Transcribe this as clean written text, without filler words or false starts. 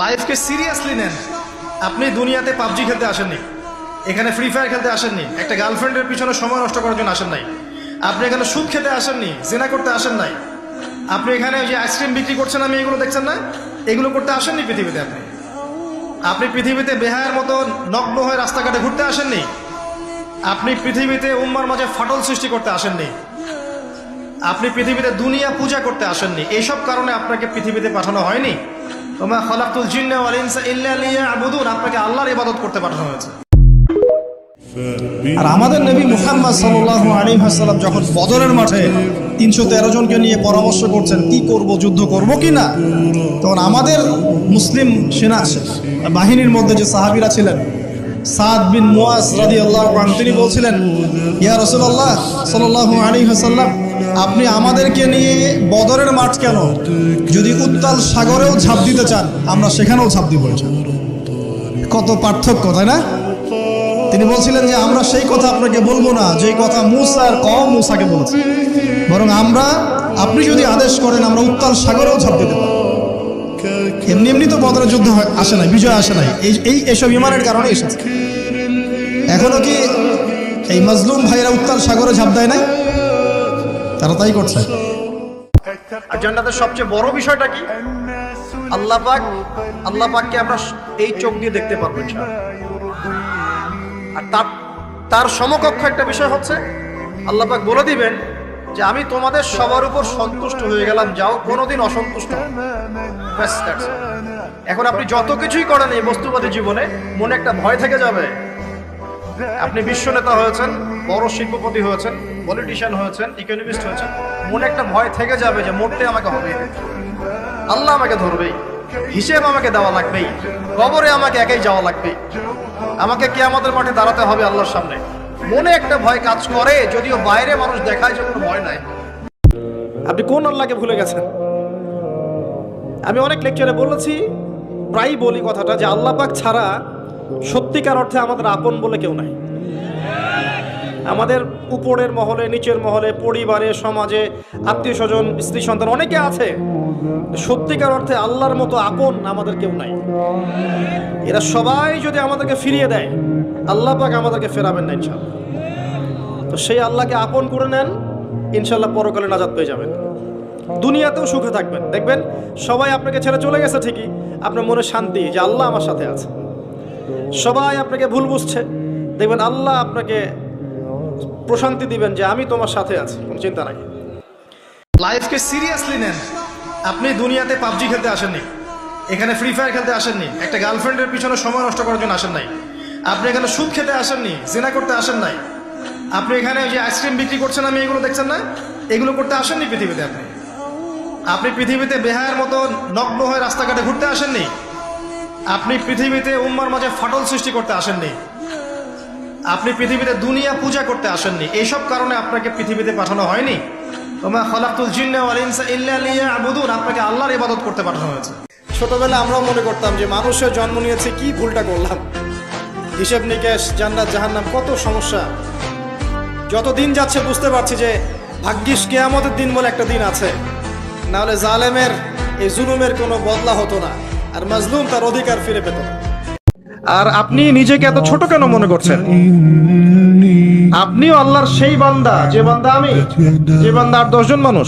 লাইফকে seriously নেন। আপনি দুনিয়াতে পাবজি খেলতে আসেননি, এখানে ফ্রি ফায়ার খেলতে আসেননি, একটা গার্লফ্রেন্ডের পিছনে সময় নষ্ট করার জন্য আসেন নাই, আপনি এখানে সুদ খেতে আসেননি, জিনা করতে আসেন নাই, আপনি এখানে ওই যে আইসক্রিম বিক্রি করছেন আমি এগুলো দেখছেন না, এগুলো করতে আসেননি পৃথিবীতে। আপনি পৃথিবীতে বেহায়ের মতো নগ্ন হয়ে রাস্তাঘাটে ঘুরতে আসেননি, আপনি পৃথিবীতে উম্মার মাঝে ফাটল সৃষ্টি করতে আসেননি, আপনি পৃথিবীতে দুনিয়া পূজা করতে আসেননি। এইসব কারণে আপনাকে পৃথিবীতে পাঠানো হয়নি। ওমা খালাকতুল জিন্না ওয়াল ইনসা ইল্লা লিয়াবুদুন, আপনাকে আল্লাহর ইবাদত করতে পাঠানো হয়েছে। আর আমাদের নবী মুহাম্মদ সাল্লাল্লাহু আলাইহি ওয়াসাল্লাম যখন বদরের মাঠে 313 জনকে নিয়ে পরামর্শ করছেন কি করব, যুদ্ধ করব কি না, তখন আমাদের মুসলিম সেনা বাহিনীর মধ্যে যে সাহাবীরা ছিলেন, সাদ বিন মুআজ রাদিয়াল্লাহু আনহু, তিনি বলছিলেন, ইয়া রাসূলুল্লাহ সাল্লাল্লাহু আলাইহি ওয়াসাল্লাম, আপনি আমাদেরকে নিয়ে বদরের মাঠ কেন, যদি উত্তাল সাগরেও ঝাঁপ দিতে চান আমরা সেখানেও ঝাঁপ দিব। কত পার্থক্য, তাই না? তিনি বলছিলেন যে আমরা সেই কথা আপনাকে বলবো না যে কথা মুসা আর কওম মুসাকে বলেছে, বরং আপনি যদি আদেশ করেন আমরা উত্তাল সাগরেও ঝাঁপ দিতে পারি। এমনি এমনি তো বদরের যুদ্ধ আসে নাই, বিজয় আসে নাই, এইসব ইমানের কারণে এসেছে। এখনো কি এই মাজলুম ভাইরা উত্তাল সাগরে ঝাঁপ দেয় নাই? তারা তাই করছে। আর জান্নাতের সবচেয়ে বড় বিষয়টা কি? আল্লাহ পাককে আমরা এই চোখ দিয়ে দেখতে পারবো ইনশাআল্লাহ। আর তার সমকক্ষ একটা বিষয় হচ্ছে আল্লাহ পাক বলে দিবেন যে আমি তোমাদের সবার উপর সন্তুষ্ট হয়ে গেলাম, যাও কোনোদিন অসন্তুষ্ট হও। এখন আপনি যত কিছুই করেন এই বস্তুবাদী জীবনে, মনে একটা ভয় থেকে যাবে। আপনি বিশ্ব নেতা হয়েছেন, বড় শিল্পপতি হয়েছেন, পলিটিশিয়ান হয়েছেন, ইকোনমিস্ট হয়েছেন, মনে একটা ভয় থেকে যাবে যে মরতে আমাকে হবে, আল্লাহ আমাকে ধরবেই, হিসেব আমাকে দেওয়া লাগবেই, কবরে আমাকে একাই যাওয়া লাগবেই, আমাকে কিয়ামতের মাঠে দাঁড়াতে হবে আল্লাহর সামনে। মনে একটা ভয় কাজ করে, যদিও বাইরে মানুষ দেখায় যে কোনো ভয় নাই। আপনি কোন আল্লাহকে ভুলে গেছেন? আমি অনেক লেকচারে বলেছি, প্রায় বলি কথাটা, যে আল্লাহ পাক ছাড়া সত্যিকার অর্থে আমাদের আপন বলে কেউ নাই। আমাদের উপরের মহলে, নিচের মহলে, পরিবারে, সমাজে, আত্মীয় স্বজন, স্ত্রী সন্তান অনেকে আছে, সত্যিকার অর্থে আল্লাহর মতো আপন আমাদের কেউ নাই। এরা সবাই যদি আমাদেরকে ফিরিয়ে দেয়, আল্লাহ পাক আমাদেরকে ফেরাবেন না ইনশাআল্লাহ। তো সেই আল্লাহকে আপন করে নেন, ইনশাআল্লাহ পরকালে নাজাত পেয়ে যাবেন, দুনিয়াতেও সুখে থাকবেন। দেখবেন সবাই আপনাকে ছেড়ে চলে গেছে ঠিকই, আপনার মনে শান্তি যে আল্লাহ আমার সাথে আছে। সবাই আপনাকে ভুল বুঝছে, দেখবেন আল্লাহ আপনাকে প্রশান্তি দিবেন যে আমি তোমার সাথে আছি, কোনো চিন্তা নাই। লাইফকে সিরিয়াসলি নেন। আপনি দুনিয়াতে পাবজি খেলতে আসেননি, এখানে ফ্রি ফায়ার খেলতে আসেননি, একটা গার্লফ্রেন্ডের পিছনে সময় নষ্ট করার জন্য আসেন নাই, আপনি এখানে সুদ খেতে আসেননি, জিনা করতে আসেন নাই, আপনি এখানে ওই যে আইসক্রিম বিক্রি করছেন আমি এগুলো দেখছেন না, এগুলো করতে আসেননি পৃথিবীতে। আপনি পৃথিবীতে বেহায়ের মতো নগ্ন হয়ে রাস্তাঘাটে ঘুরতে আসেননি, আপনি পৃথিবীতে উম্মার মাঝে ফাটল সৃষ্টি করতে আসেননি, আপনি পৃথিবীতে দুনিয়া পূজা করতে আসেননি। এইসব কারণে আপনাকে পৃথিবীতে পাঠানো হয়নি। ওমা খালাকতুল জিন্না ওয়াল ইনসা ইল্লা লিয়াবুদুন, আপনাকে আল্লাহর ইবাদত করতে পাঠানো হয়েছে। ছোটবেলায় আমরাও মনে করতাম যে মানুষের জন্ম নিয়েছে, কি ভুলটা করলাম, হিসেব নিকেশ, জান্নাত জাহান্নাম, কত সমস্যা। যত দিন যাচ্ছে বুঝতে পারছি যে ভাগ্যিস কিয়ামতের দিন বলে একটা দিন আছে, না হলে জালেমের এই জুলুমের কোনো বদলা হতো না, আর মাজলুম তার অধিকার ফিরে পেত না। আর আপনি নিজেকে এত ছোট কেন মনে করছেন? আপনিও আল্লাহর সেই বান্দা, যে বান্দা আমি, যে বান্দা আর 10 জন মানুষ।